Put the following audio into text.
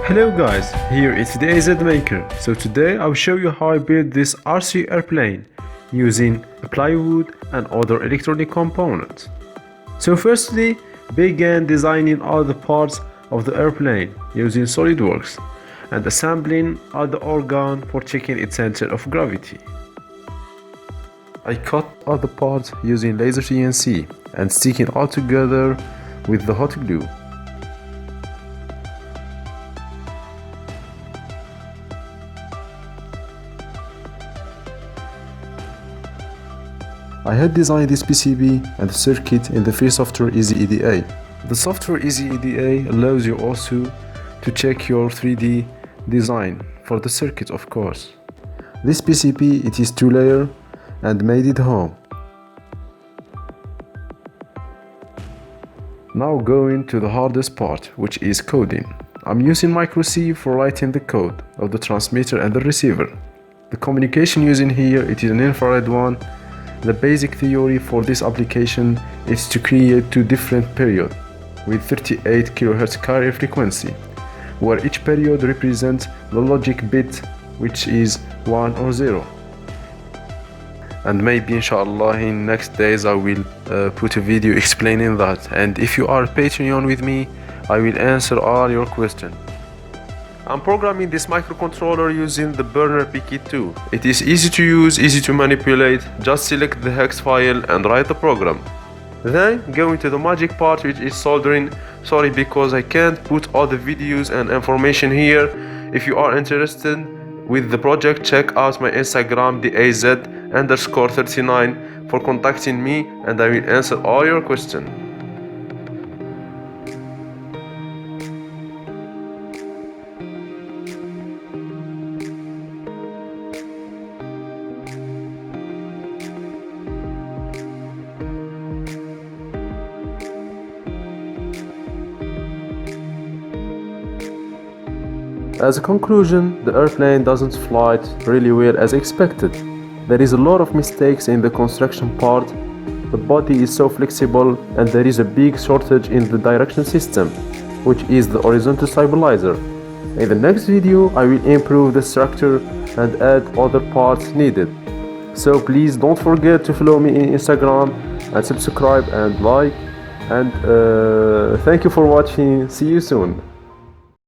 Hello guys, here is the AZ Maker. So today I will show you how I built this RECIE airplane using plywood and other electronic components. So firstly, began designing all the parts of the airplane using SolidWorks and assembling all the organs for checking its center of gravity. I cut all the parts using laser CNC and sticking all together with the hot glue. I had designed this PCB and the circuit in the free software RECIE EDA. The software RECIE EDA allows you also to check your 3D design for the circuit, of course. This PCB, it is 2-layer and made at home. Now going to the hardest part, which is coding. I'm using MICROCONTROLLERS for writing the code of the transmitter and the receiver. The communication using here, it is an infrared one. The basic theory for this application is to create two different periods with 38 kHz carrier frequency, where each period represents the logic bit, which is 1 or 0. And maybe inshallah in next days I will put a video explaining that, and if you are Patreon with me, I will answer all your questions. I'm programming this microcontroller using the Burner PK2. It is easy to use, easy to manipulate. Just select the hex file and write the program. Then go into the magic part, which is soldering. Sorry because I can't put all the videos and information here. If you are interested with the project, check out my Instagram, DAZ_39, for contacting me, and I will answer all your questions. As a conclusion, the airplane doesn't fly really well as expected. There is a lot of mistakes in the construction part. The body is so flexible and there is a big shortage in the direction system, which is the horizontal stabilizer. In the next video, I will improve the structure and add other parts needed. So please don't forget to follow me on Instagram and subscribe and like. And thank you for watching. See you soon.